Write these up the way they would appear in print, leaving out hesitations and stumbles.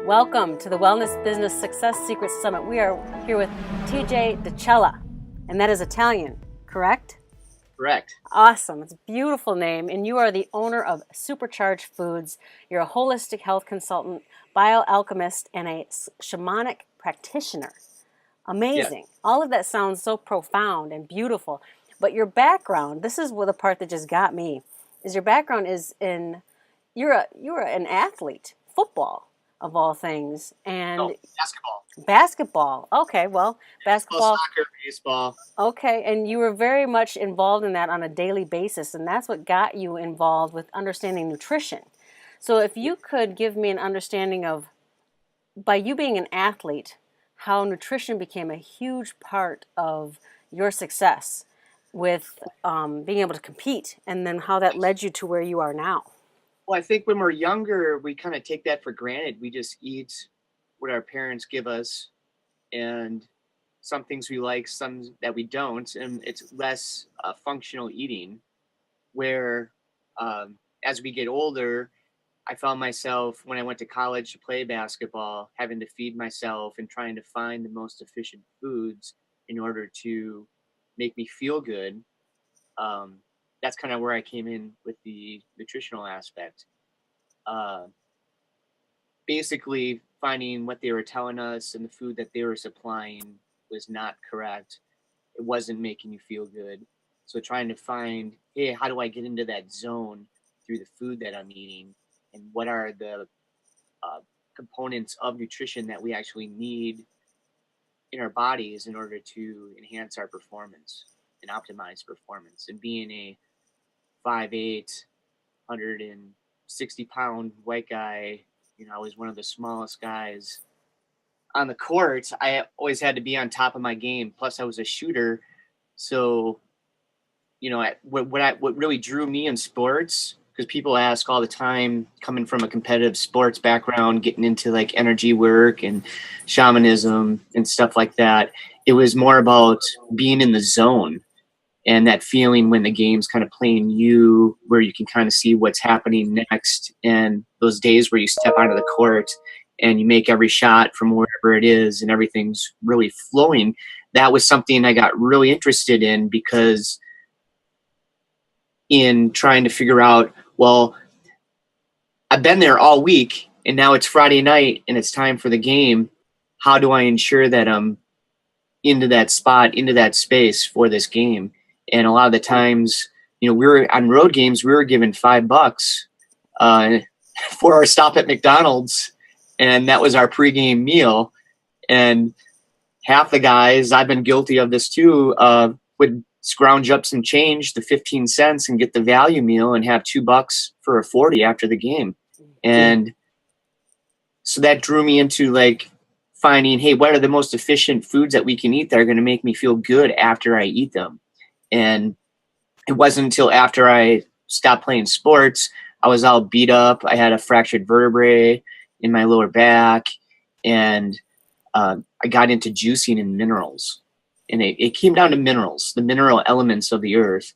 Welcome to the Wellness Business Success Secrets Summit. We are here with TJ DiCella, and that is Italian, correct? Correct. Awesome. It's a beautiful name, and you are the owner of Supercharged Foods. You're a holistic health consultant, bioalchemist, and a shamanic practitioner. Amazing. Yeah. All of that sounds so profound and beautiful. But your background, this is the part that just got me, is your background is in, you're an athlete, football of all things. And basketball. Basketball. Okay, well, basketball. Soccer, baseball. Okay, and you were very much involved in that on a daily basis, and that's what got you involved with understanding nutrition. So if you could give me an understanding of, by you being an athlete, how nutrition became a huge part of your success with being able to compete, and then how that led you to where you are now. Well, I think when we're younger, we kind of take that for granted. We just eat what our parents give us, and some things we like, some that we don't, and it's less functional eating. Where as we get older, I found myself, when I went to college to play basketball, having to feed myself and trying to find the most efficient foods in order to make me feel good. That's kind of where I came in with the nutritional aspect. Basically, finding what they were telling us and the food that they were supplying was not correct. It wasn't making you feel good. So trying to find, hey, how do I get into that zone through the food that I'm eating? And what are the components of nutrition that we actually need in our bodies in order to enhance our performance and optimize performance? And being a 5'8", 160-pound white guy, I was one of the smallest guys on the court. I always had to be on top of my game. Plus, I was a shooter. So, what really drew me in sports, because people ask all the time, coming from a competitive sports background, getting into like energy work and shamanism and stuff like that, it was more about being in the zone and that feeling when the game's kind of playing you, where you can kind of see what's happening next, and those days where you step onto the court and you make every shot from wherever it is and everything's really flowing. That was something I got really interested in, because in trying to figure out, well, I've been there all week and now it's Friday night and it's time for the game. How do I ensure that I'm into that spot, into that space for this game? And a lot of the times, we were on road games, we were given $5 for our stop at McDonald's, and that was our pregame meal. And half the guys, I've been guilty of this too, would scrounge up some change, the 15 cents, and get the value meal and have $2 for a 40 after the game. And so that drew me into like finding, hey, what are the most efficient foods that we can eat that are going to make me feel good after I eat them? And it wasn't until after I stopped playing sports, I was all beat up. I had a fractured vertebrae in my lower back, and I got into juicing and minerals. And it came down to minerals, the mineral elements of the earth,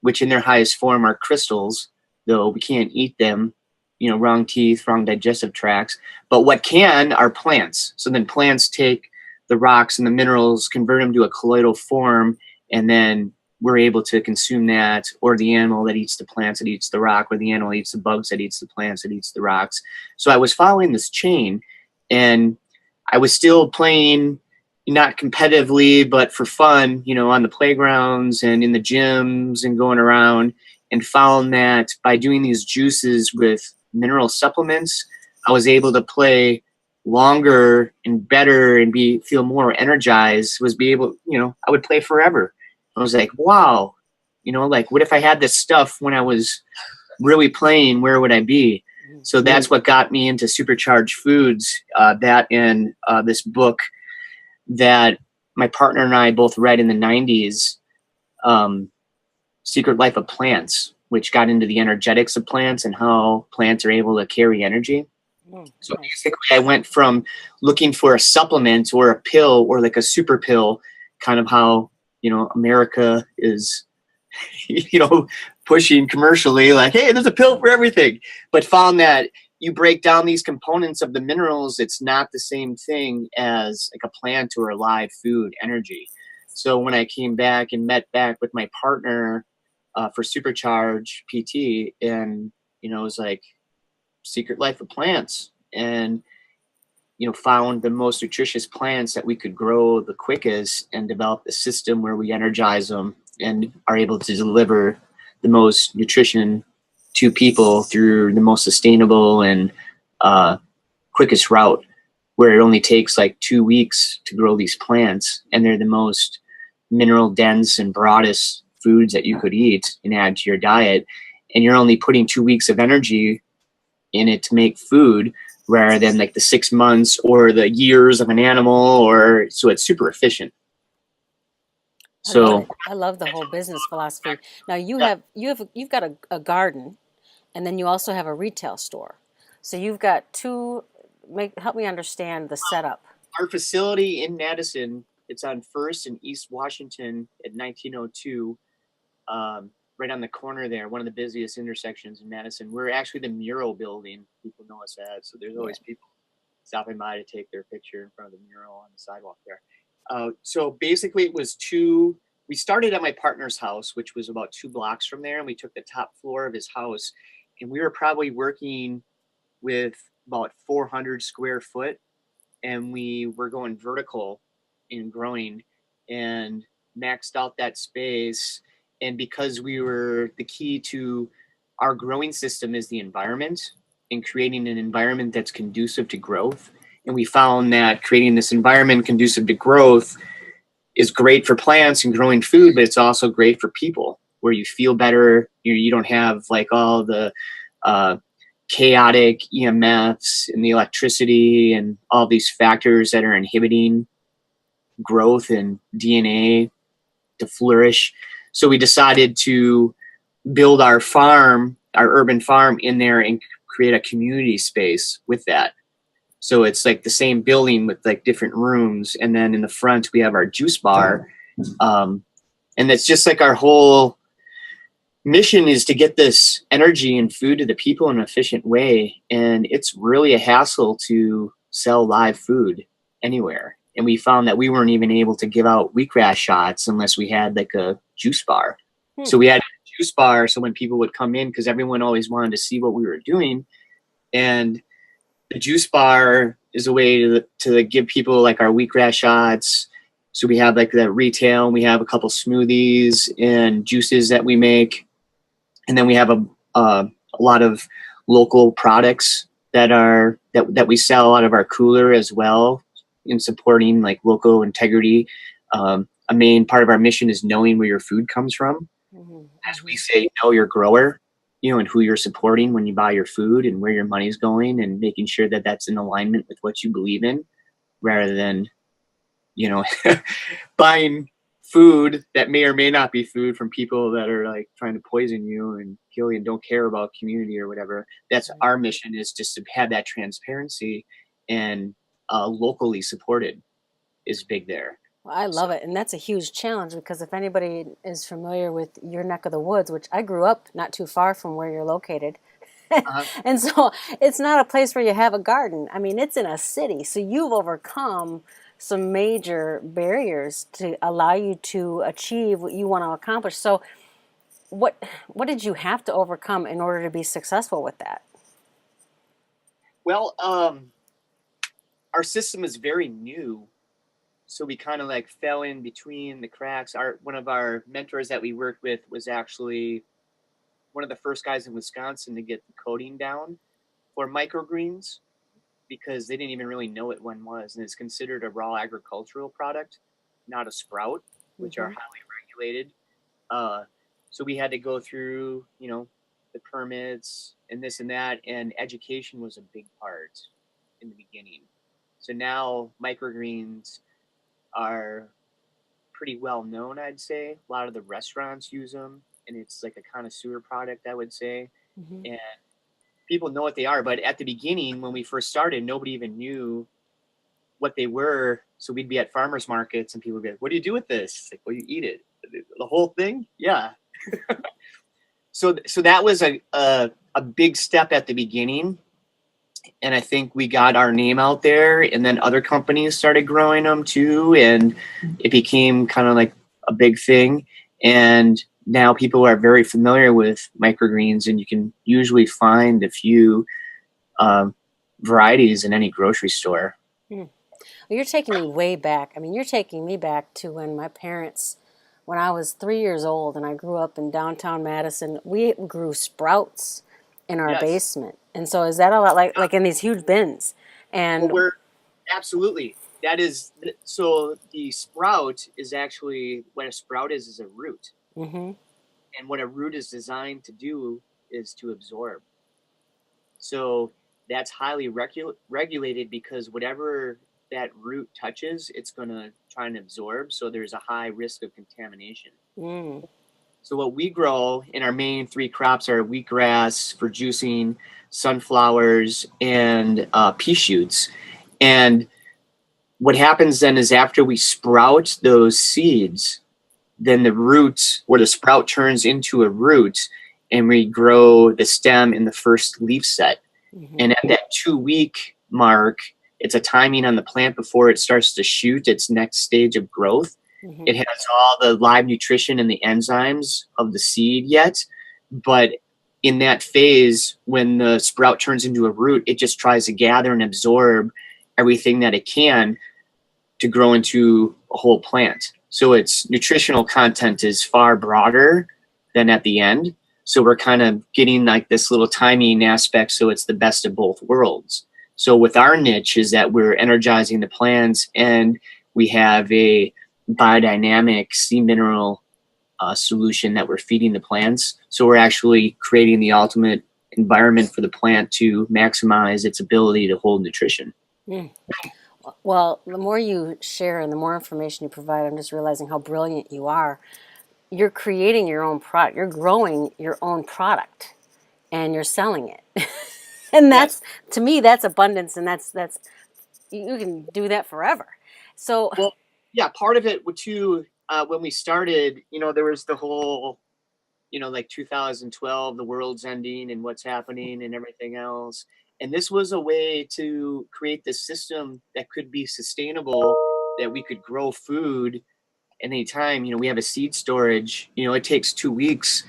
which in their highest form are crystals, though we can't eat them, wrong teeth, wrong digestive tracts. But what can are plants. So then plants take the rocks and the minerals, convert them to a colloidal form, and then we're able to consume that, or the animal that eats the plants that eats the rock, or the animal eats the bugs that eats the plants that eats the rocks. So I was following this chain, and I was still playing, not competitively, but for fun, on the playgrounds and in the gyms and going around, and found that by doing these juices with mineral supplements, I was able to play longer and better and feel more energized, I would play forever. I was like, wow, what if I had this stuff when I was really playing, where would I be? So that's what got me into Supercharged Foods, that and this book that my partner and I both read in the 90s, Secret Life of Plants, which got into the energetics of plants and how plants are able to carry energy. So basically I went from looking for a supplement or a pill or like a super pill, kind of how, America is, pushing commercially like, hey, there's a pill for everything, but found that, you break down these components of the minerals, it's not the same thing as like a plant or a live food energy. So when I came back and met back with my partner for Supercharge PT, and it was like Secret Life of Plants, and found the most nutritious plants that we could grow the quickest, and develop the system where we energize them and are able to deliver the most nutrition to people through the most sustainable and quickest route, where it only takes like 2 weeks to grow these plants, and they're the most mineral dense and broadest foods that you could eat and add to your diet, and you're only putting 2 weeks of energy in it to make food, rather than like the 6 months or the years of an animal, or so it's super efficient. I love So it. I love the whole business philosophy. Now yeah, you've got a garden, and then you also have a retail store. So you've got two. Help me understand the setup. our facility in Madison, it's on First and East Washington at 1902, right on the corner there, one of the busiest intersections in Madison. We're actually the Mural building, people know us as. So there's Yeah. always people stopping by to take their picture in front of the mural on the sidewalk there. So basically, we started at my partner's house, which was about 2 blocks from there, and we took the top floor of his house, and we were probably working with about 400 square foot, and we were going vertical in growing and maxed out that space. And because the key to our growing system is the environment, and creating an environment that's conducive to growth. And we found that creating this environment conducive to growth is great for plants and growing food, but it's also great for people, where you feel better. You don't have like all the chaotic EMFs and the electricity and all these factors that are inhibiting growth and DNA to flourish. So we decided to build our urban farm in there, and create a community space with that. So it's like the same building with like different rooms. And then in the front, we have our juice bar. And that's just like our whole mission is to get this energy and food to the people in an efficient way. And it's really a hassle to sell live food anywhere. And we found that we weren't even able to give out wheatgrass shots unless we had like a juice bar. So we had a juice bar, so when people would come in, because everyone always wanted to see what we were doing, and the juice bar is a way to give people like our wheatgrass shots. So we have like the retail, and we have a couple smoothies and juices that we make, and then we have a lot of local products that we sell out of our cooler as well, in supporting like local integrity. A main part of our mission is knowing where your food comes from. Mm-hmm. As we say, know your grower, and who you're supporting when you buy your food, and where your money's going, and making sure that that's in alignment with what you believe in, rather than, buying food that may or may not be food from people that are like trying to poison you and kill you and don't care about community or whatever. That's our mission, is just to have that transparency, and locally supported is big there. Well, I love it. And that's a huge challenge, because if anybody is familiar with your neck of the woods, which I grew up not too far from where you're located, and so it's not a place where you have a garden. I mean, it's in a city. So you've overcome some major barriers to allow you to achieve what you want to accomplish. So what did you have to overcome in order to be successful with that? Well, our system is very new, so we kind of like fell in between the cracks. One of our mentors that we worked with was actually one of the first guys in Wisconsin to get the coding down for microgreens, because they didn't even really know what one was, and it's considered a raw agricultural product, not a sprout, which are highly regulated. So we had to go through, the permits and this and that, and education was a big part in the beginning. So now microgreens are pretty well known, I'd say. A lot of the restaurants use them, and it's like a connoisseur product, I would say. Mm-hmm. And people know what they are, but at the beginning, when we first started, nobody even knew what they were. So we'd be at farmers markets, and people would be like, "What do you do with this?" It's like, "Well, you eat it." The whole thing? Yeah. So that was a big step at the beginning, And I think we got our name out there, and then other companies started growing them too, and it became kind of like a big thing. And now people are very familiar with microgreens, and you can usually find a few um, varieties in any grocery store. Hmm. Well, you're taking me way back. I mean, you're taking me back to when my parents, when I was 3 years old and I grew up in downtown Madison, we grew sprouts in our Yes. basement. And so is that a lot like in these huge bins? Well, And we're absolutely. That is so. The sprout is actually what a sprout is a root, hmm and what a root is designed to do is to absorb. So that's highly regulated because whatever that root touches, it's going to try and absorb. So there's a high risk of contamination. mm, So what we grow in our main three crops are wheatgrass for juicing, sunflowers, and pea shoots. And what happens then is after we sprout those seeds, then the root or the sprout turns into a root, and we grow the stem in the first leaf set. hmm And at that 2 week mark, it's a timing on the plant before it starts to shoot its next stage of growth. hmm It has all the live nutrition and the enzymes of the seed yet, but in that phase, when the sprout turns into a root, it just tries to gather and absorb everything that it can to grow into a whole plant. So its nutritional content is far broader than at the end. So we're kind of getting like this little timing aspect. So it's the best of both worlds. So with our niche is that we're energizing the plants, and we have a biodynamic sea mineral solution that we're feeding the plants. So we're actually creating the ultimate environment for the plant to maximize its ability to hold nutrition. mm. Well, the more you share and the more information you provide, I'm just realizing how brilliant you are. You're creating your own product. You're growing your own product and you're selling it. And Yes. that's to me that's abundance, and that's you can do that forever. So Well, yeah, part of it too, when we started, there was the whole, like 2012, the world's ending and what's happening and everything else. And this was a way to create this system that could be sustainable, that we could grow food at any time. We have a seed storage, it takes 2 weeks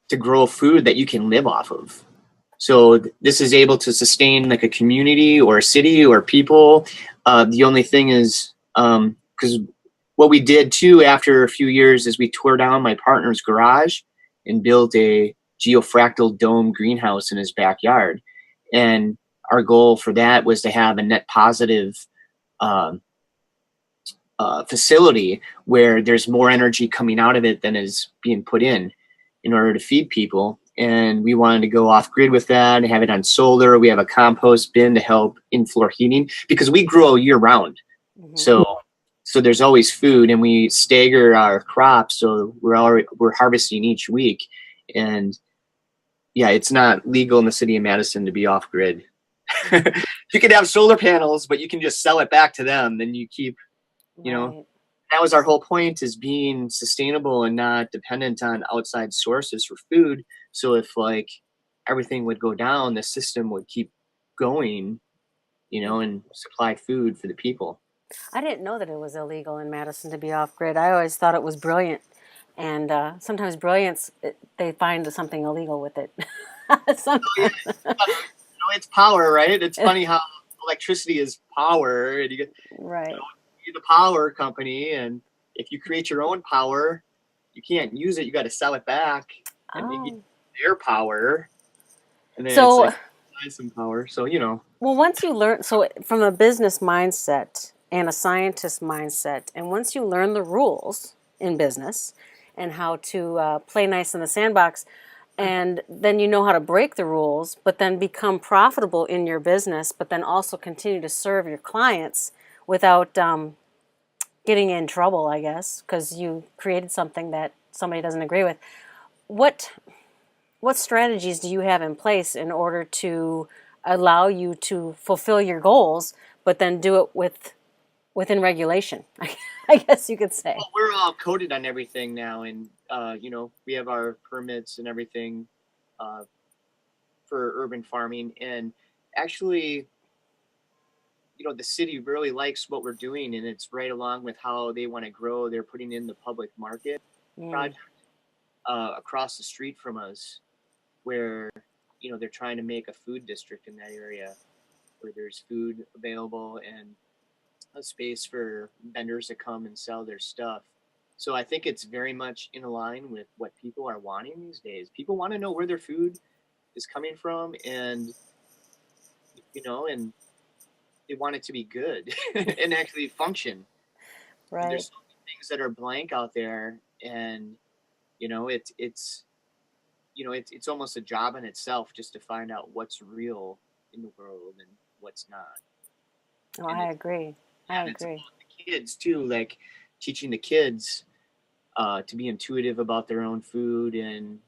to grow food that you can live off of. So this is able to sustain like a community or a city or people. The only thing is, because what we did too after a few years is we tore down my partner's garage and built a geofractal dome greenhouse in his backyard. And our goal for that was to have a net positive um, facility where there's more energy coming out of it than is being put in order to feed people. And we wanted to go off grid with that and have it on solar. We have a compost bin to help in-floor heating because we grow year round. mhm. So there's always food, and we stagger our crops. So we're harvesting each week. And yeah, it's not legal in the city of Madison to be off grid. You can have solar panels, but you can just sell it back to them. Then you keep, you know, Right. that was our whole point, is being sustainable and not dependent on outside sources for food. So if like everything would go down, the system would keep going, and supply food for the people. I didn't know that it was illegal in Madison to be off grid. I always thought it was brilliant. And sometimes brilliance, they find something illegal with it. Oh yeah, Sometimes. it's power, right? It's funny how electricity is power, and Right. you're the power company, and if you create your own power, you can't use it. You got to sell it back, and they get Oh. their power, and then it's So, like some power. So well, once you learn, so from a business mindset and a scientist mindset, and once you learn the rules in business and how to play nice in the sandbox, and then you know how to break the rules, but then become profitable in your business, but then also continue to serve your clients without getting in trouble, I guess, because you created something that somebody doesn't agree with. What what strategies do you have in place in order to allow you to fulfill your goals, but then do it within regulation? I guess you could say. Well, we're all coded on everything now, and we have our permits and everything uh, for urban farming, and actually, the city really likes what we're doing, and it's right along with how they want to grow. They're putting in the public market Mm. project across the street from us, where they're trying to make a food district in that area where there's food available and a space for vendors to come and sell their stuff. So I think it's very much in line with what people are wanting these days. People want to know where their food is coming from, and and they want it to be good and actually function. And Right. there's so many things that are blank out there, and it's almost a job in itself just to find out what's real in the world and what's not. Oh, And I agree. I it's agree. about the kids too, like teaching the kids to be intuitive about their own food and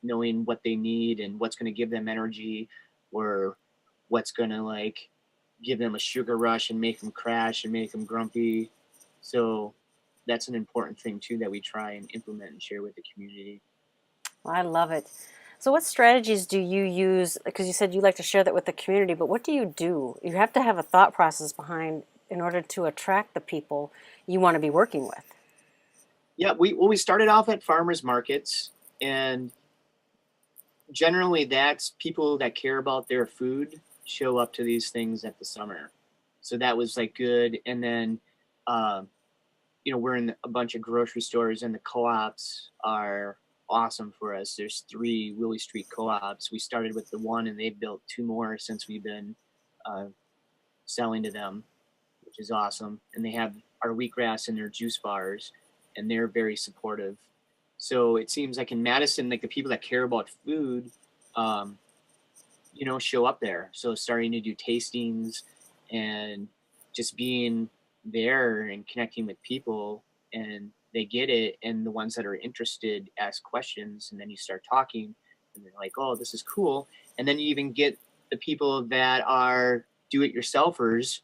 knowing what they need and what's going to give them energy, or what's going to like give them a sugar rush and make them crash and make them grumpy. So that's an important thing too that we try and implement and share with the community. Well, I love it. So, what strategies do you use? Because you said you like to share that with the community, but what do you do? You have to have a thought process behind in order to attract the people you want to be working with. Yeah, we started off at farmers markets, and generally that's people that care about their food show up to these things at the summer. So that was like good. And then uh, we're in a bunch of grocery stores, and the co-ops are awesome for us. There's 3 Willie Street co-ops. We started with the one, and they've built 2 more since we've been uh, selling to them, which is awesome. And they have our wheatgrass in their juice bars, and they're very supportive. So it seems like in Madison, like the people that care about food, um, show up there. So starting to do tastings and just being there and connecting with people, and they get it. And the ones that are interested ask questions, and then you start talking, and they're like, oh, this is cool. And then you even get the people that are do-it-yourselfers,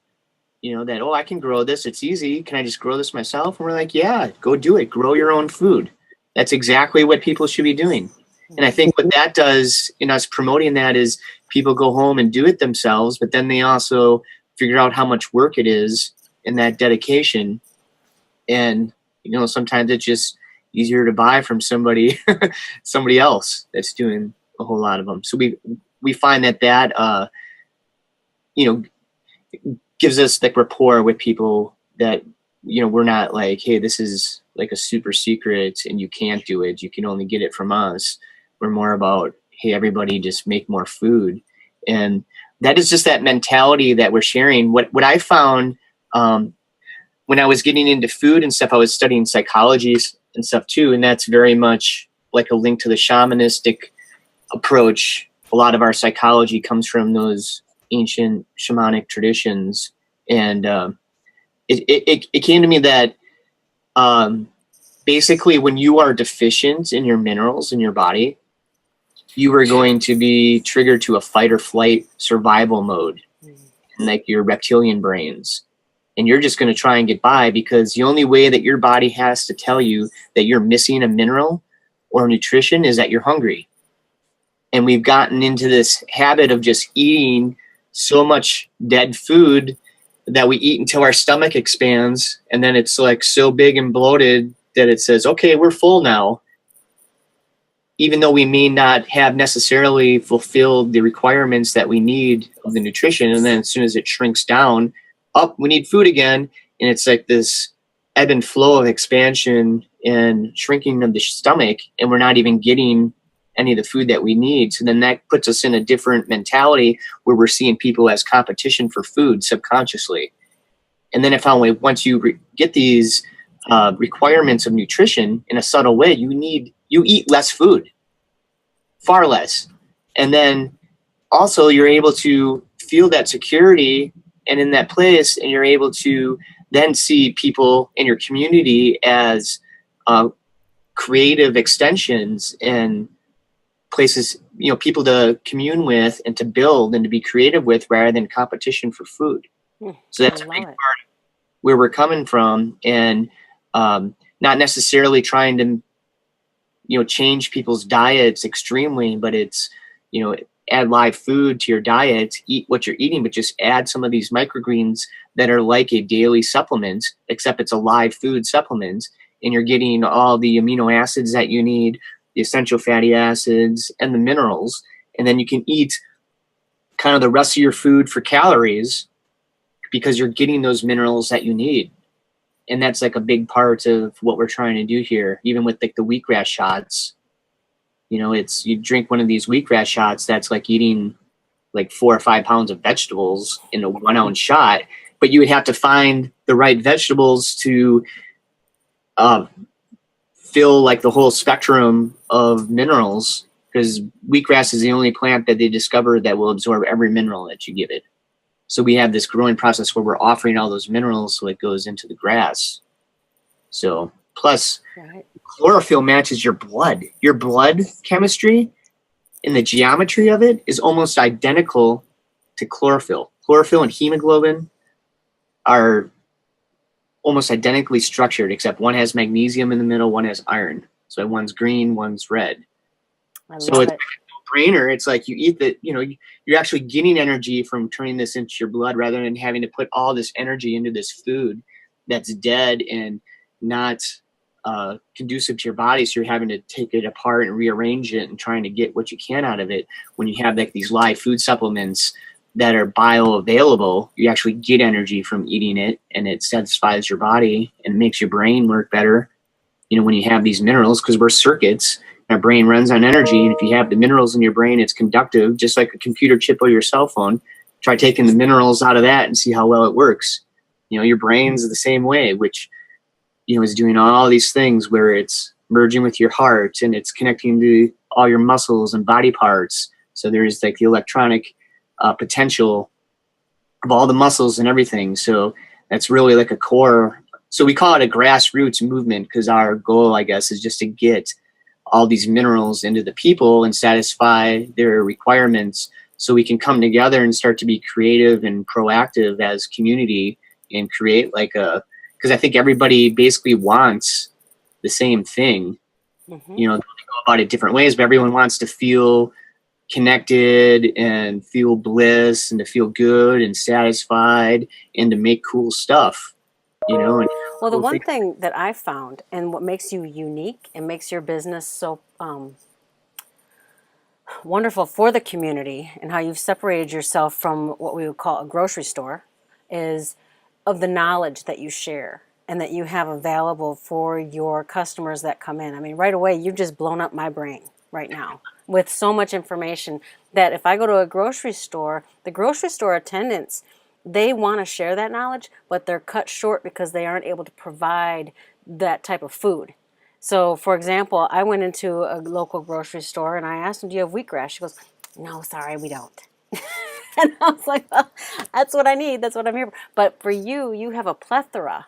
that, oh, I can grow this. It's easy. Can I just grow this myself? And we're like, yeah, go do it. Grow your own food. That's exactly what people should be doing. And I think what that does in us promoting that is people go home and do it themselves, but then they also figure out how much work it is in that dedication. And, sometimes it's just easier to buy from somebody else that's doing a whole lot of them. So we find that gives us like rapport with people that, we're not like, hey, this is like a super secret and you can't do it. You can only get it from us. We're more about, hey, everybody just make more food. And that is just that mentality that we're sharing. What I found when I was getting into food and stuff, I was studying psychology and stuff too. And that's very much like a link to the shamanistic approach. A lot of our psychology comes from those ancient shamanic traditions. And it came to me that basically when you are deficient in your minerals in your body, you are going to be triggered to a fight or flight survival mode, like your reptilian brains. And you're just going to try and get by, because the only way that your body has to tell you that you're missing a mineral or nutrition is that you're hungry. And we've gotten into this habit of just eating so much dead food that we eat until our stomach expands, and then it's like so big and bloated that it says, okay, we're full now, even though we may not have necessarily fulfilled the requirements that we need of the nutrition. And then as soon as it shrinks down, we need food again. And it's like this ebb and flow of expansion and shrinking of the stomach, and we're not even getting any of the food that we need. So then that puts us in a different mentality where we're seeing people as competition for food subconsciously. And then I found once you get these requirements of nutrition in a subtle way, you eat less food, far less. And then also you're able to feel that security and in that place, and you're able to then see people in your community as creative extensions and places, people to commune with and to build and to be creative with, rather than competition for food. So that's a big part where we're coming from, and not necessarily trying to, change people's diets extremely, but it's, add live food to your diet, eat what you're eating, but just add some of these microgreens that are like a daily supplement, except it's a live food supplement, and you're getting all the amino acids that you need, the essential fatty acids, and the minerals. And then you can eat kind of the rest of your food for calories because you're getting those minerals that you need. And that's like a big part of what we're trying to do here, even with like the wheatgrass shots. You know, it's you drink one of these wheatgrass shots, that's like eating like 4 or 5 pounds of vegetables in a 1 ounce shot. But you would have to find the right vegetables to fill like the whole spectrum of minerals, because wheatgrass is the only plant that they discovered that will absorb every mineral that you give it. So we have this growing process where we're offering all those minerals so it goes into the grass. So plus Right. chlorophyll matches your blood. Your blood chemistry and the geometry of it is almost identical to chlorophyll. Chlorophyll and hemoglobin are almost identically structured, except one has magnesium in the middle, one has iron. So one's green, one's red. I So love it's it. a brainer. It's like you eat the, you're actually getting energy from turning this into your blood rather than having to put all this energy into this food that's dead and not conducive to your body. So you're having to take it apart and rearrange it and trying to get what you can out of it. When you have like these live food supplements that are bioavailable, you actually get energy from eating it, and it satisfies your body and makes your brain work better. When you have these minerals, because we're circuits, our brain runs on energy, and if you have the minerals in your brain, it's conductive, just like a computer chip or your cell phone. Try taking the minerals out of that and see how well it works. Your brain's the same way, which is doing all these things where it's merging with your heart and it's connecting to all your muscles and body parts. So there's like the electronic potential of all the muscles and everything. So that's really like a core. So we call it a grassroots movement because our goal, I guess, is just to get all these minerals into the people and satisfy their requirements so we can come together and start to be creative and proactive as community and create because I think everybody basically wants the same thing. Mm-hmm. They go about it different ways, but everyone wants to feel connected and feel bliss and to feel good and satisfied and to make cool stuff, and Well, the cool one things. thing that I found and what makes you unique and makes your business so wonderful for the community and how you've separated yourself from what we would call a grocery store is of the knowledge that you share and that you have available for your customers that come in. I mean, right away, you've just blown up my brain right now with so much information that if I go to a grocery store, the grocery store attendants, they want to share that knowledge, but they're cut short because they aren't able to provide that type of food. So, for example, I went into a local grocery store and I asked them, "Do you have wheatgrass?" She goes, "No, sorry, we don't." And I was like, "Well, that's what I need. That's what I'm here for." But for you, you have a plethora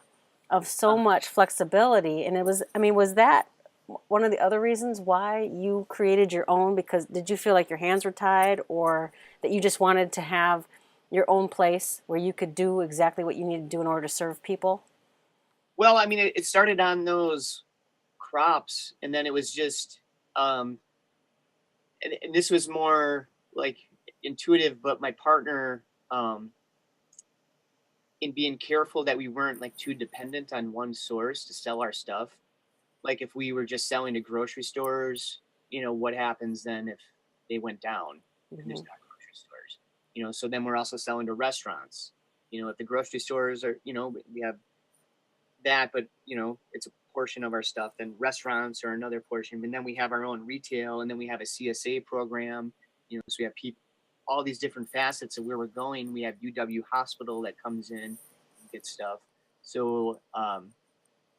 of so much flexibility. And was that one of the other reasons why you created your own? Because did you feel like your hands were tied, or that you just wanted to have your own place where you could do exactly what you needed to do in order to serve people? Well, I mean, it started on those crops, and then it was just and this was more like intuitive, but my partner, in being careful that we weren't like too dependent on one source to sell our stuff. Like if we were just selling to grocery stores, what happens then if they went down and there's not grocery stores? So then we're also selling to restaurants. If the grocery stores are, we have that, but it's a portion of our stuff. Then restaurants are another portion, and then we have our own retail, and then we have a CSA program. So we have people, all these different facets of where we're going. We have UW Hospital that comes in and gets stuff. So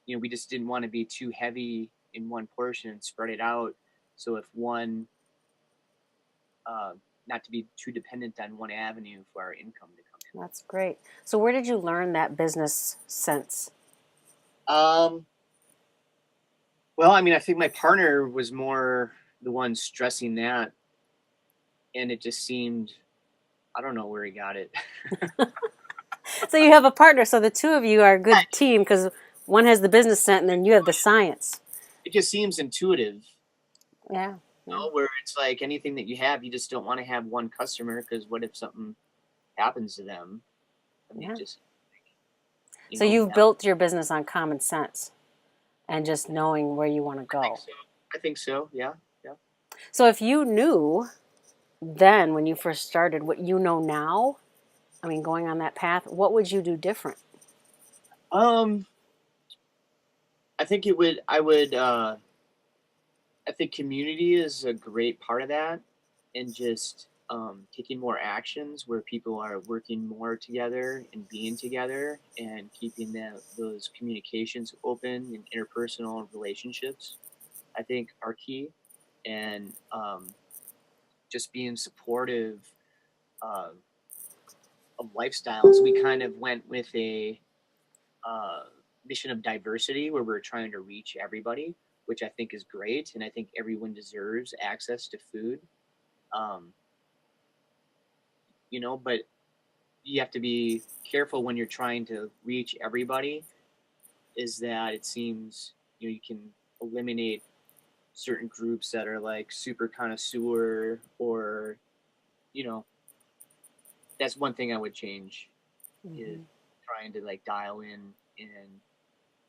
we just didn't want to be too heavy in one portion and spread it out. So if one, not to be too dependent on one avenue for our income to come in. That's great. So where did you learn that business sense? Well, I mean, I think my partner was more the one stressing that, and it just seemed, I don't know where he got it. So you have a partner. So the two of you are a good team because one has the business sense and then you have the science. It just seems intuitive. Yeah. Yeah. Where it's like anything that you have, you just don't want to have one customer because what if something happens to them? I mean, Yeah. just So you've yeah, built your business on common sense and just knowing where you want to I think go. so. I think so. Yeah, yeah. So if you knew then when you first started what you know now, I mean, going on that path, what would you do different? Um, I think it would. I would. I think community is a great part of that, and just taking more actions where people are working more together and being together and keeping those communications open and interpersonal relationships. I think are key, and just being supportive uh, of lifestyles. We kind of went with a uh, mission of diversity where we're trying to reach everybody, which I think is great, and I think everyone deserves access to food. Um, but you have to be careful when you're trying to reach everybody. Is that it seems you can eliminate certain groups that are like super connoisseur, or you know that's one thing I would change is Mm-hmm. trying to like dial in, and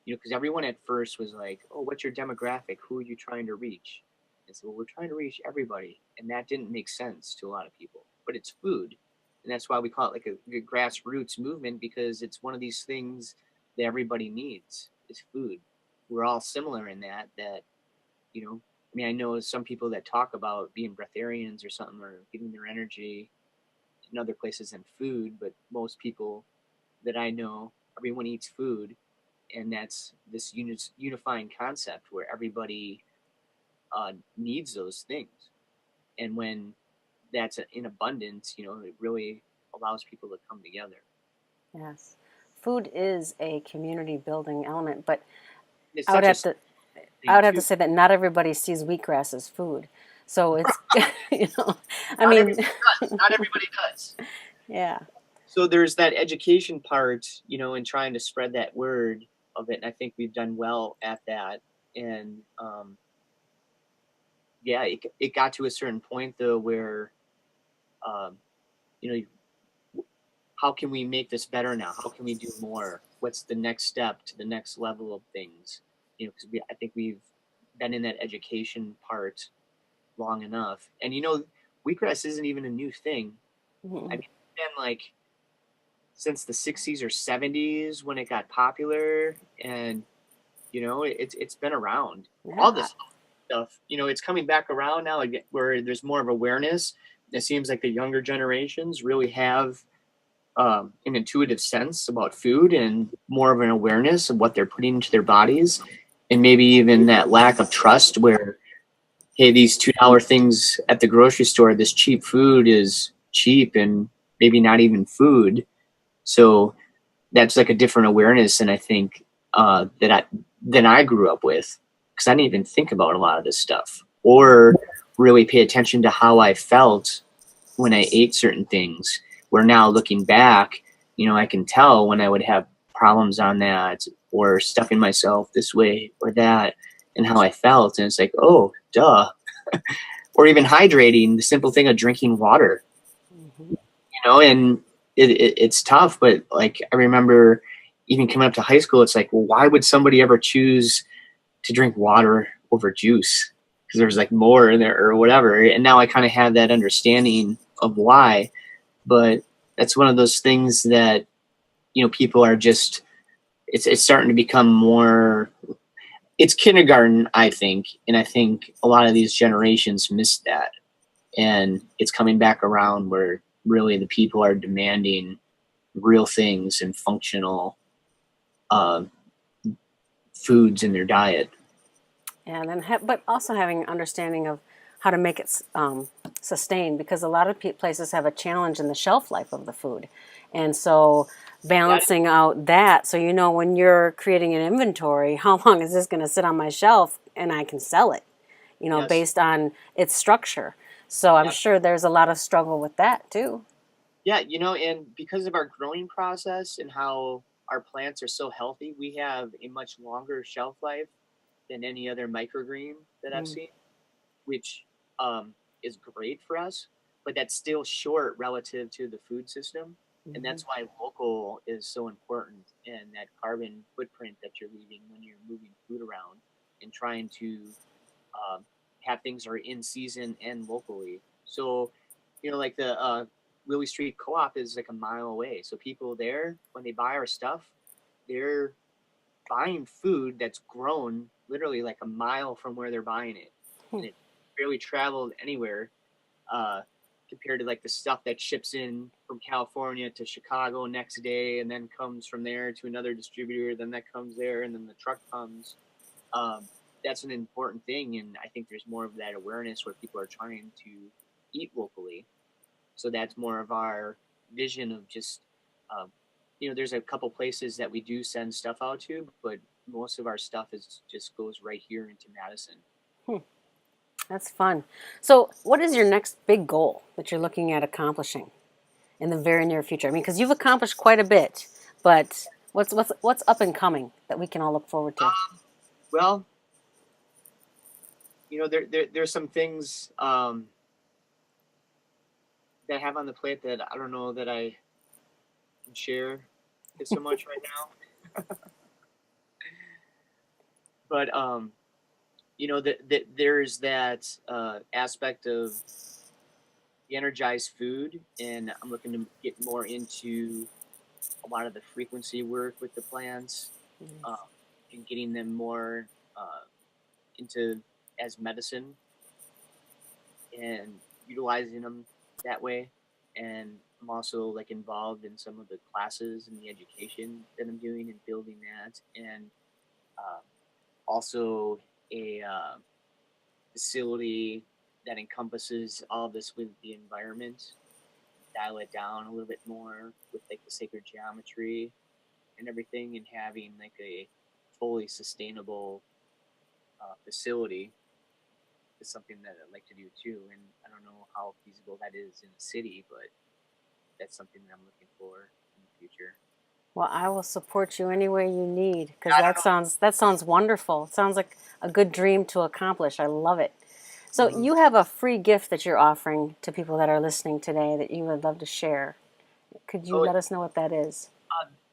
because everyone at first was like, oh, what's your demographic, who are you trying to reach? And so, well, we're trying to reach everybody, and that didn't make sense to a lot of people, but it's food, and that's why we call it like a grassroots movement, because it's one of these things that everybody needs is food. We're all similar in that I mean, I know some people that talk about being breatharians or something, or getting their energy in other places than food, but most people that I know, everyone eats food, and that's this unifying concept where everybody needs those things, and when that's in abundance, it really allows people to come together. Yes. Food is a community building element, but It's I would such a have to I thing would have to too. say that not everybody sees wheatgrass as food. So it's you know, I Not mean, everybody does. Not everybody does. yeah. So there's that education part, in trying to spread that word of it, and I think we've done well at that. And yeah, it got to a certain point though where um, you know how can we make this better now? How can we do more? What's the next step to the next level of things? Because I think we've been in that education part long enough, and wheatgrass isn't even a new thing. I Mhm. mean, it's been like since the '60s or '70s when it got popular, and it's been around. All Yeah. this stuff, it's coming back around now again, where there's more of awareness. It seems like the younger generations really have an intuitive sense about food and more of an awareness of what they're putting into their bodies, and maybe even that lack of trust where, hey, these $2 things at the grocery store, this cheap food is cheap and maybe not even food. So that's like a different awareness, and I think than I grew up with, because I didn't even think about a lot of this stuff or really pay attention to how I felt when I ate certain things. Where now looking back, I can tell when I would have problems on that or stuffing myself this way or that, and how I felt, and it's like, oh, duh. Or even hydrating, the simple thing of drinking water, Hmm. and it's tough, but like I remember even coming up to high school, it's like, well, why would somebody ever choose to drink water over juice? Because there's like more in there or whatever. And now I kind of have that understanding of why. But that's one of those things that people are just it's starting to become more. It's kindergarten, I think, and I think a lot of these generations missed that, and it's coming back around where really the people are demanding real things and functional uh, foods in their diet. And then, but also having understanding of how to make it sustained, because a lot of places have a challenge in the shelf life of the food, and so That balancing out that, so when you're creating an inventory, how long is this going to sit on my shelf, and I can sell it, yes, based on its structure. So I'm yeah, sure there's a lot of struggle with that too. yeah. And because of our growing process and how our plants are so healthy, we have a much longer shelf life than any other microgreen that I've Mm. seen, which is great for us, but that's still short relative to the food system. And that's why local is so important, and that carbon footprint that you're leaving when you're moving food around and trying to have things that are in season and locally. So, like the Willie Street Co-op is like a mile away. So people there, when they buy our stuff, they're buying food that's grown literally like a mile from where they're buying it, and it barely traveled anywhere. Compared to like the stuff that ships in from California to Chicago next day and then comes from there to another distributor, then that comes there and then the truck comes. That's an important thing, and I think there's more of that awareness where people are trying to eat locally. So that's more of our vision of just, there's a couple places that we do send stuff out to, but most of our stuff is just goes right here into Madison. That's fun. So, what is your next big goal that you're looking at accomplishing in the very near future? I mean, because you've accomplished quite a bit, but what's up and coming that we can all look forward to? Well, there's some things that I have on the plate that I don't know that I can share so much right now. But there's that aspect of the energized food, and I'm looking to get more into a lot of the frequency work with the plants, and getting them more into as medicine and utilizing them that way. And I'm also like involved in some of the classes and the education that I'm doing and building that, and also a facility that encompasses all this with the environment, dial it down a little bit more with like the sacred geometry and everything, and having like a fully sustainable facility is something that I'd like to do too. And I don't know how feasible that is in the city, but that's something that I'm looking for in the future. Well, I will support you any way you need, because that sounds wonderful. It sounds like a good dream to accomplish. I love it. So you have a free gift that you're offering to people that are listening today that you would love to share. Could you let us know what that is?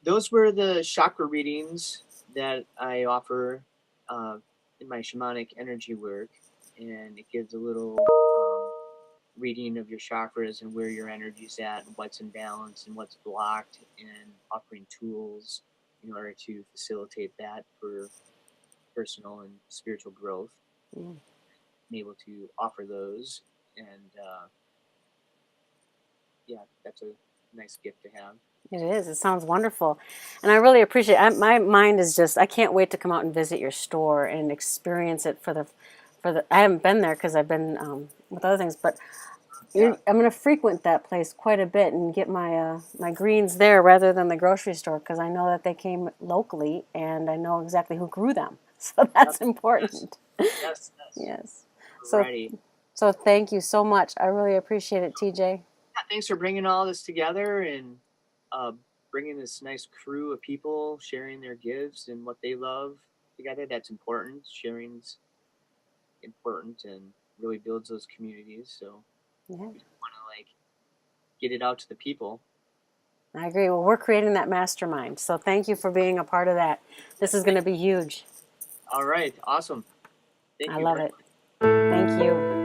Those were the chakra readings that I offer in my shamanic energy work, and it gives a little reading of your chakras and where your energy's at and what's in balance and what's blocked, and offering tools in order to facilitate that for personal and spiritual growth. I'm able to offer those, and that's a nice gift to have. It is. It sounds wonderful. And I really appreciate it. My mind is just, I can't wait to come out and visit your store and experience it I haven't been there because I've been with other things, but I'm going to frequent that place quite a bit and get my my greens there rather than the grocery store, because I know that they came locally and I know exactly who grew them. So that's important. Yes. Yes. So thank you so much. I really appreciate it, TJ. Yeah, thanks for bringing all this together and bringing this nice crew of people sharing their gifts and what they love together. That's important. Sharing's important and really builds those communities. So we want to get it out to the people. I agree. Well, we're creating that mastermind. So thank you for being a part of that. This is going to be huge. All right. Awesome. Thank you. I love it. Thank you.